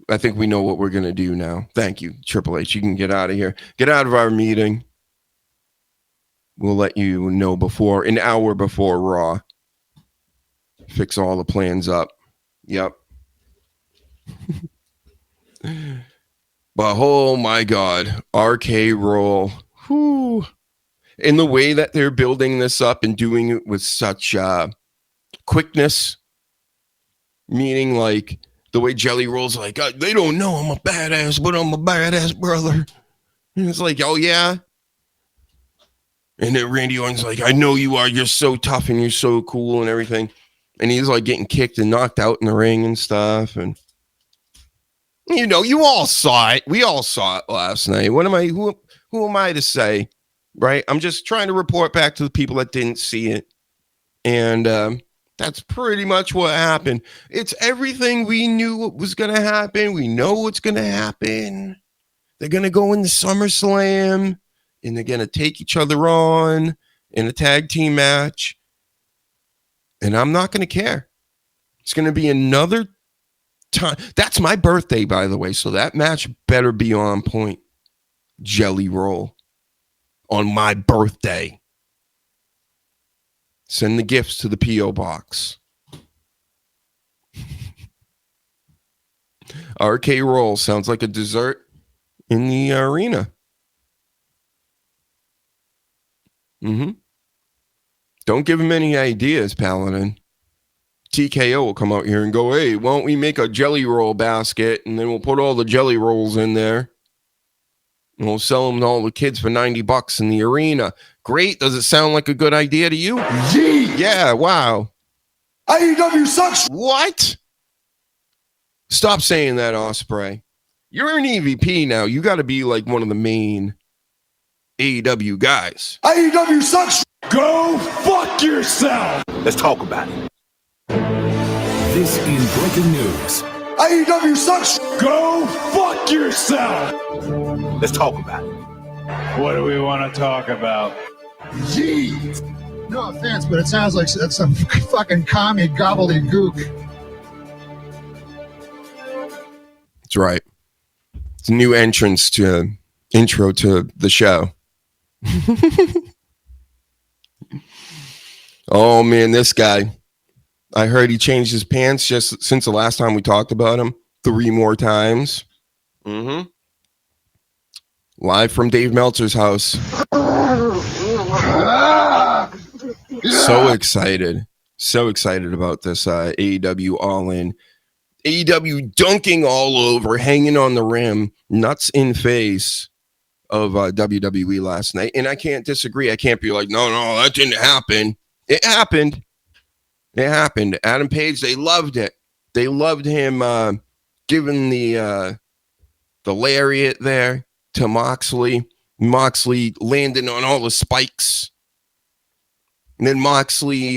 I think we know what we're going to do now. Thank you, Triple H. You can get out of here. Get out of our meeting. We'll let you know before, an hour before Raw. Fix all the plans up. Yep. But oh my God, RK Roll. Whew. In the way that they're building this up and doing it with such quickness, meaning like the way Jelly Roll's like, they don't know I'm a badass, but I'm a badass brother. And it's like, oh yeah. And then Randy Orton's like, I know you are. You're so tough and you're so cool and everything. And he's like getting kicked and knocked out in the ring and stuff. And you know, you all saw it. We all saw it last night. What am I? Who am I to say? Right? I'm just trying to report back to the people that didn't see it. And that's pretty much what happened. It's everything we knew what was going to happen. We know what's going to happen. They're going to go into SummerSlam and they're going to take each other on in a tag team match. And I'm not going to care. It's going to be another time. That's my birthday, by the way. So that match better be on point. Jelly Roll. On my birthday. Send the gifts to the P.O. box. RK Roll sounds like a dessert in the arena. Don't give him any ideas, Paladin. TKO will come out here and go, hey, why don't we make a Jelly Roll basket and then we'll put all the Jelly Rolls in there. And we'll sell them to all the kids for $90 in the arena. Great. Does it sound like a good idea to you? Yee! Yeah, wow. AEW sucks. What? Stop saying that, Osprey. You're an EVP now. You got to be like one of the main AEW guys. AEW sucks. Go fuck yourself. Let's talk about it. This in breaking news. AEW sucks. Go fuck yourself. Let's talk about it. What do we want to talk about? Jeez. No offense, but it sounds like that's some fucking commie gobbledygook. That's right. It's a new intro to the show. Oh man, this guy. I heard he changed his pants just since the last time we talked about him 3 more times. Mm-hmm. Live from Dave Meltzer's house. So excited. So excited about this AEW All In. AEW dunking all over, hanging on the rim, nuts in face of WWE last night. And I can't disagree. I can't be like, no, that didn't happen. It happened. It happened. Adam Page, they loved it. They loved him giving the lariat there to Moxley. Moxley landing on all the spikes. And then Moxley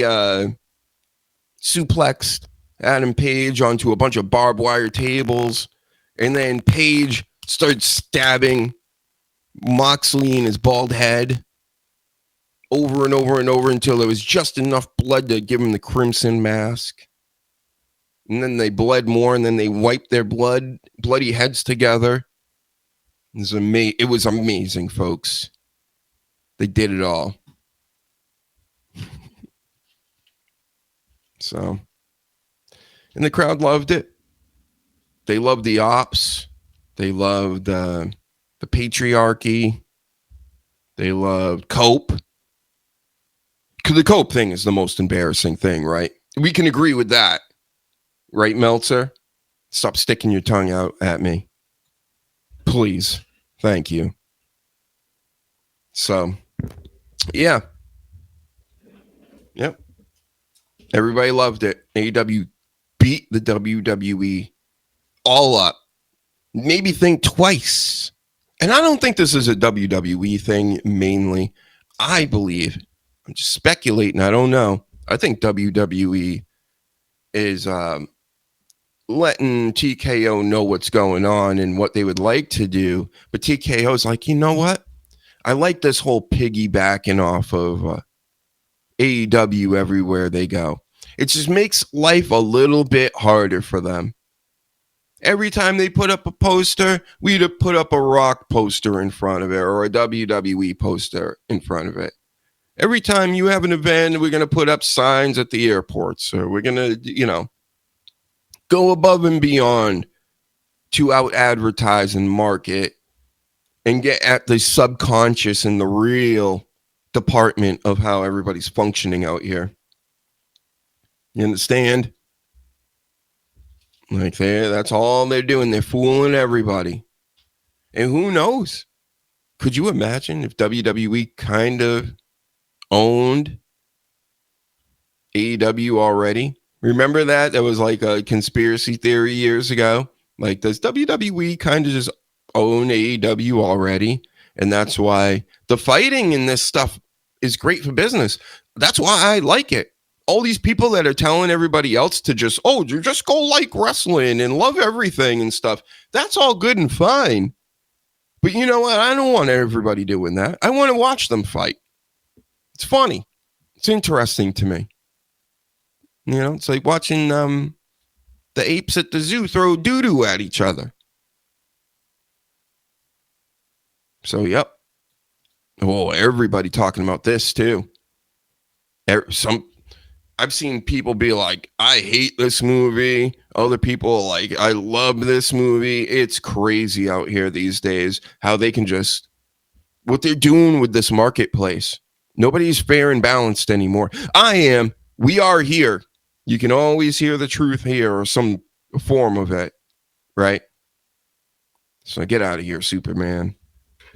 suplexed Adam Page onto a bunch of barbed wire tables. And then Page started stabbing Moxley in his bald head over and over and over until there was just enough blood to give him the crimson mask. And then they bled more, and then they wiped their bloody heads together. It was amazing, folks. They did it all. So, and the crowd loved it. They loved the ops. They loved the patriarchy. They loved Cope. Because the Cope thing is the most embarrassing thing, right? We can agree with that. Right, Meltzer? Stop sticking your tongue out at me. Please. Thank you. So, yeah. Yep. Everybody loved it. AEW beat the WWE all up. Maybe think twice. And I don't think this is a WWE thing mainly. I believe, I'm just speculating, I don't know. I think WWE is letting TKO know what's going on and what they would like to do. But TKO is like, you know what? I like this whole piggybacking off of AEW everywhere they go. It just makes life a little bit harder for them. Every time they put up a poster, we'd have put up a Rock poster in front of it or a WWE poster in front of it. Every time you have an event, we're going to put up signs at the airports, or we're going to, go above and beyond to out advertise and market and get at the subconscious and the real department of how everybody's functioning out here. You understand? Like that's all they're doing. They're fooling everybody. And who knows? Could you imagine if WWE kind of owned AEW already? Remember that? That was like a conspiracy theory years ago. Like, does WWE kind of just own AEW already? And that's why the fighting in this stuff is great for business. That's why I like it. All these people that are telling everybody else to just go like wrestling and love everything and stuff. That's all good and fine. But you know what? I don't want everybody doing that. I want to watch them fight. It's funny. It's interesting to me. It's like watching the apes at the zoo throw doo-doo at each other. So, yep. Oh, everybody talking about this too. I've seen people be like, I hate this movie. Other people like, I love this movie. It's crazy out here these days how they can just, what they're doing with this marketplace. Nobody's fair and balanced anymore. I am. We are here. You can always hear the truth here or some form of it, right? So get out of here, Superman.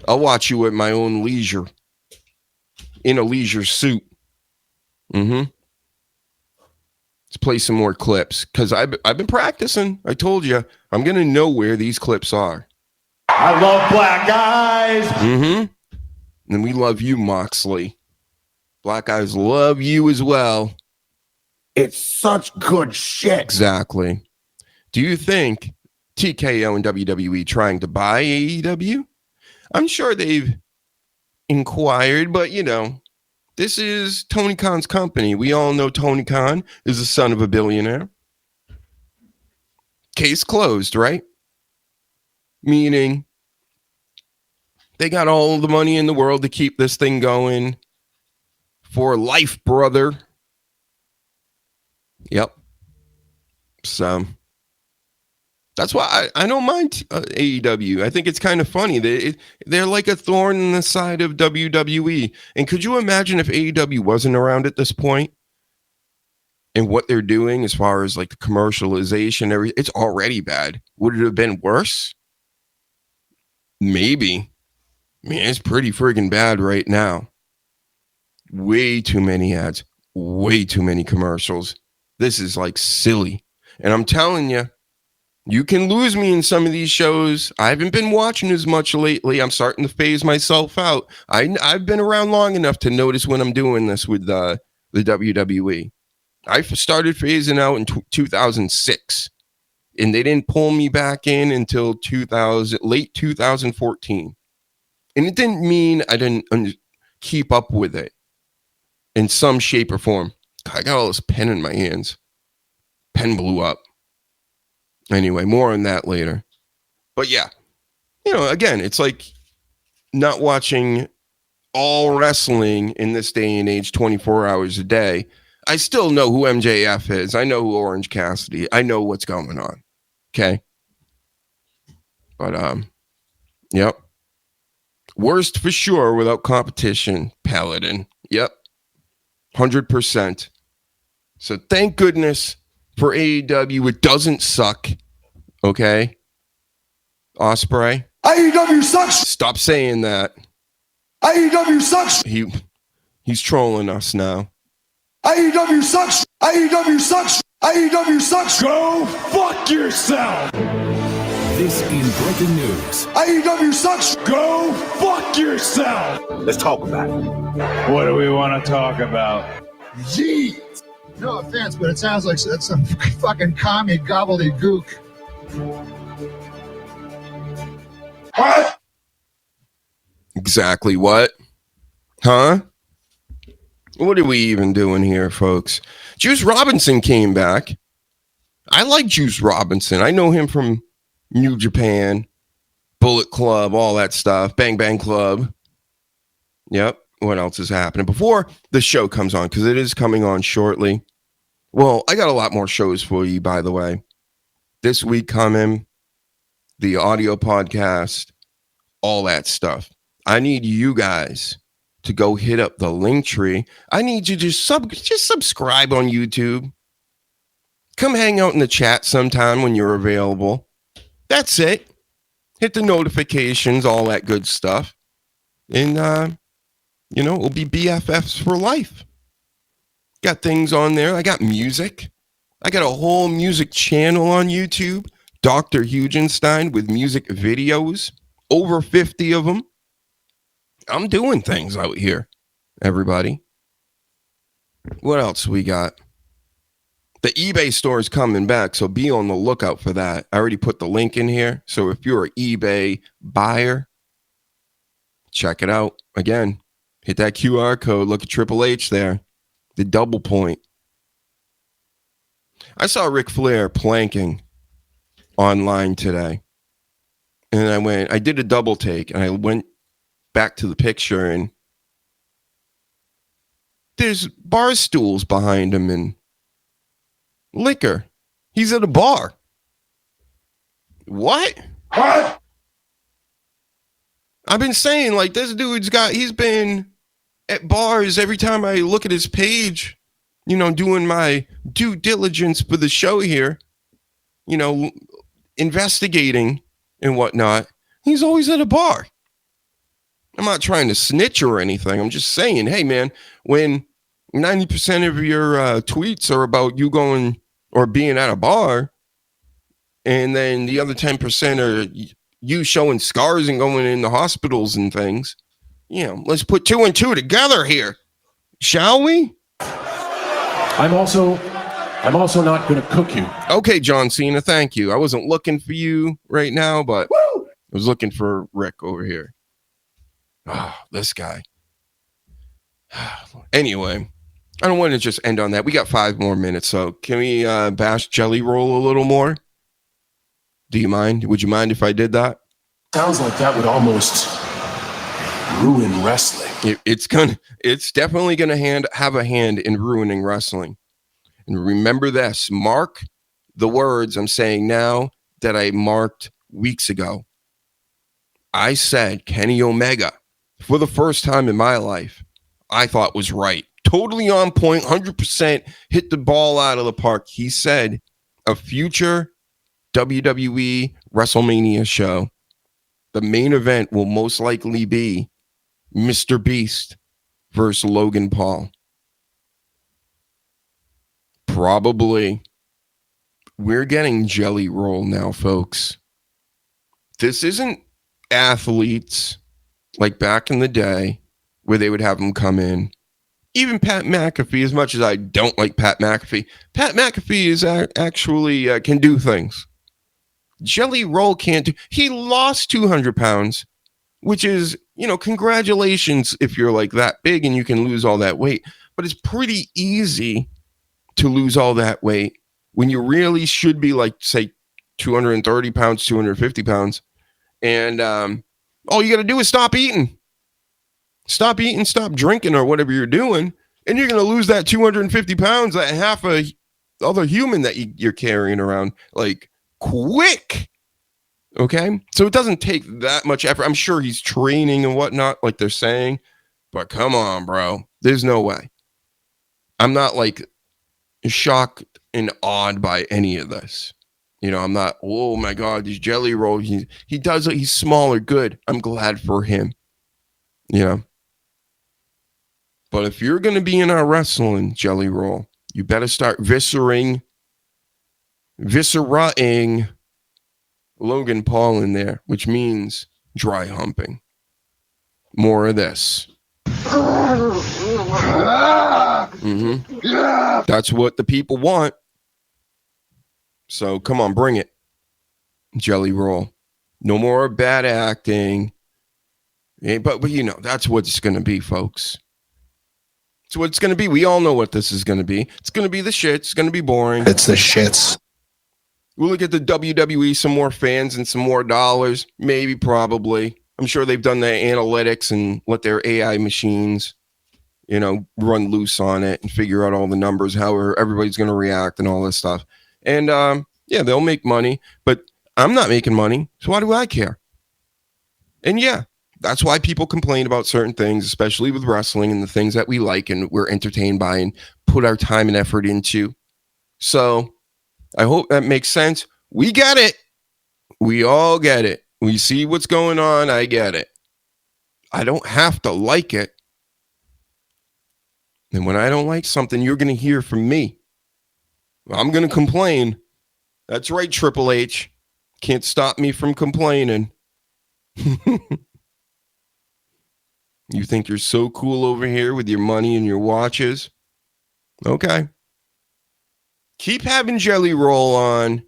I'll watch you at my own leisure. In a leisure suit. Let's play some more clips because I've been practicing. I told you I'm gonna know where these clips are. I love black guys. Mm-hmm. And we love you, Moxley. Black guys love you as well. It's such good shit. Exactly. Do you think TKO and WWE trying to buy AEW? I'm sure they've inquired, but you know, this is Tony Khan's company. We all know Tony Khan is the son of a billionaire. Case closed, right? Meaning they got all the money in the world to keep this thing going for life, brother. Yep. So that's why I don't mind AEW. I think it's kind of funny. They're like a thorn in the side of WWE. And could you imagine if AEW wasn't around at this point? And what they're doing as far as like the commercialization, it's already bad. Would it have been worse? Maybe. I mean, it's pretty friggin' bad right now. Way too many ads. Way too many commercials. This is like silly. And I'm telling you, you can lose me in some of these shows. I haven't been watching as much lately. I'm starting to phase myself out. I've been around long enough to notice when I'm doing this with the WWE. I started phasing out in 2006, and they didn't pull me back in until late 2014. And it didn't mean I didn't keep up with it in some shape or form. I got all this pen in my hands. Pen blew up. Anyway, more on that later. But yeah, you know, again, it's like not watching all wrestling in this day and age 24 hours a day. I still know who MJF is. I know who Orange Cassidy. I know what's going on. Okay. But, yep. Worst for sure without competition, Paladin. Yep. 100%. So thank goodness for AEW. It doesn't suck. Okay. Ospreay. AEW sucks. Stop saying that. AEW sucks. He's trolling us now. AEW sucks. AEW sucks. AEW sucks. Go fuck yourself. This is breaking news. AEW sucks. Go fuck yourself. Let's talk about it. What do we want to talk about? Gee, no offense, but it sounds like that's some fucking commie gobbledygook. What? Exactly what? Huh? What are we even doing here, folks? Juice Robinson came back. I like Juice Robinson. I know him from New Japan, Bullet Club, all that stuff. Bang Bang Club. Yep. What else is happening? Before the show comes on, because it is coming on shortly. Well, I got a lot more shows for you, by the way. This week coming, the audio podcast, all that stuff. I need you guys to go hit up the link tree. I need you to just subscribe on YouTube. Come hang out in the chat sometime when you're available. That's it. Hit the notifications, all that good stuff. And, we'll be BFFs for life. Got things on there. I got music. I got a whole music channel on YouTube. Dr. Hugenstein with music videos. Over 50 of them. I'm doing things out here, everybody. What else we got? The eBay store is coming back, so be on the lookout for that. I already put the link in here. So if you're an eBay buyer, check it out. Again, hit that QR code. Look at Triple H there. The double point. I saw Ric Flair planking online today. And I did a double take, and I went back to the picture, and there's bar stools behind him and liquor. He's at a bar. What? I've been saying, like, this dude's he's been at bars every time I look at his page, doing my due diligence for the show here, investigating and whatnot. He's always at a bar. I'm not trying to snitch or anything. I'm just saying, hey, man, when 90% of your tweets are about you going or being at a bar. And then the other 10% are you showing scars and going into hospitals and things. Let's put 2 and 2 together here. Shall we? I'm also not going to cook you. Okay, John Cena, thank you. I wasn't looking for you right now, but I was looking for Rick over here. This guy. Anyway, I don't want to just end on that. We got 5 more minutes, so can we bash Jelly Roll a little more? Do you mind? Would you mind if I did that? Sounds like that would almost ruin wrestling. It's definitely gonna have a hand in ruining wrestling. And remember this: mark the words I'm saying now that I marked weeks ago. I said Kenny Omega, for the first time in my life, I thought was right. Totally on point, 100% hit the ball out of the park. He said a future WWE WrestleMania show, the main event will most likely be Mr. Beast versus Logan Paul. Probably. We're getting Jelly Roll now, folks. This isn't athletes like back in the day where they would have them come in. Even Pat McAfee, as much as I don't like Pat McAfee is actually can do things. Jelly Roll can't do. He lost 200 pounds, which is, congratulations if you're like that big and you can lose all that weight. But it's pretty easy to lose all that weight when you really should be like, say, 230 pounds, 250 pounds. And all you got to do is stop eating. Stop eating, stop drinking or whatever you're doing. And you're going to lose that 250 pounds, that half a other human that you're carrying around. Like, quick. Okay, so it doesn't take that much effort. I'm sure he's training and whatnot, like they're saying, but come on, bro, there's no way. I'm not like shocked and awed by any of this. I'm not, oh my god, these Jelly Roll, he's smaller, good, I'm glad for him. But if you're going to be in our wrestling, Jelly Roll, you better start viscerating Logan Paul in there, which means dry humping. More of this. Mm-hmm. That's what the people want. So come on, bring it. Jelly Roll. No more bad acting. But that's what it's going to be, folks. It's what it's going to be. We all know what this is going to be. It's going to be the shit. It's going to be boring. It's the shits. We'll look at the WWE, some more fans and some more dollars. Maybe, probably. I'm sure they've done the analytics and let their AI machines, run loose on it and figure out all the numbers, how everybody's going to react and all this stuff. And, they'll make money. But I'm not making money, so why do I care? And, that's why people complain about certain things, especially with wrestling and the things that we like and we're entertained by and put our time and effort into. So I hope that makes sense. We get it. We all get it. We see what's going on. I get it. I don't have to like it. And when I don't like something, you're going to hear from me. I'm going to complain. That's right, Triple H. Can't stop me from complaining. You think you're so cool over here with your money and your watches? Okay. Keep having Jelly Roll on.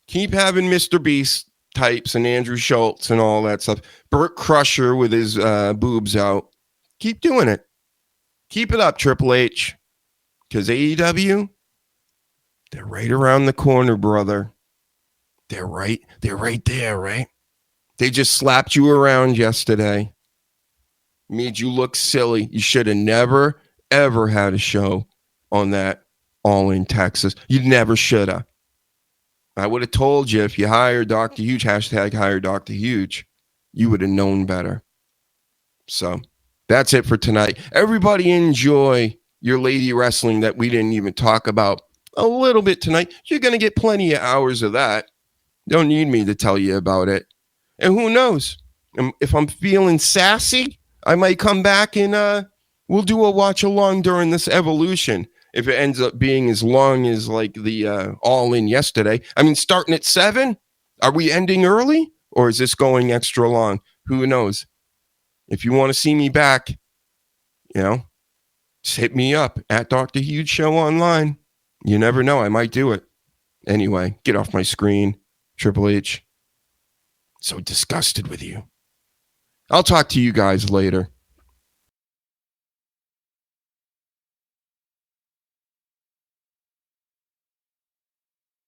Keep having Mr. Beast types and Andrew Schultz and all that stuff. Burt Crusher with his boobs out. Keep doing it. Keep it up, Triple H. Because AEW, they're right around the corner, brother. They're right there, right? They just slapped you around yesterday. Made you look silly. You should have never, ever had a show on that All in Texas. You never should have. I would have told you if you hired Dr. Huge, #hire Dr. Huge, you would have known better. So that's it for tonight. Everybody enjoy your lady wrestling that we didn't even talk about a little bit tonight. You're going to get plenty of hours of that. Don't need me to tell you about it. And who knows? If I'm feeling sassy, I might come back and We'll do a watch along during this evolution. If it ends up being as long as like the All In yesterday. I mean, starting at 7? Are we ending early? Or is this going extra long? Who knows? If you want to see me back, just hit me up at Dr. Huge Show online. You never know. I might do it. Anyway, get off my screen. Triple H. So disgusted with you. I'll talk to you guys later.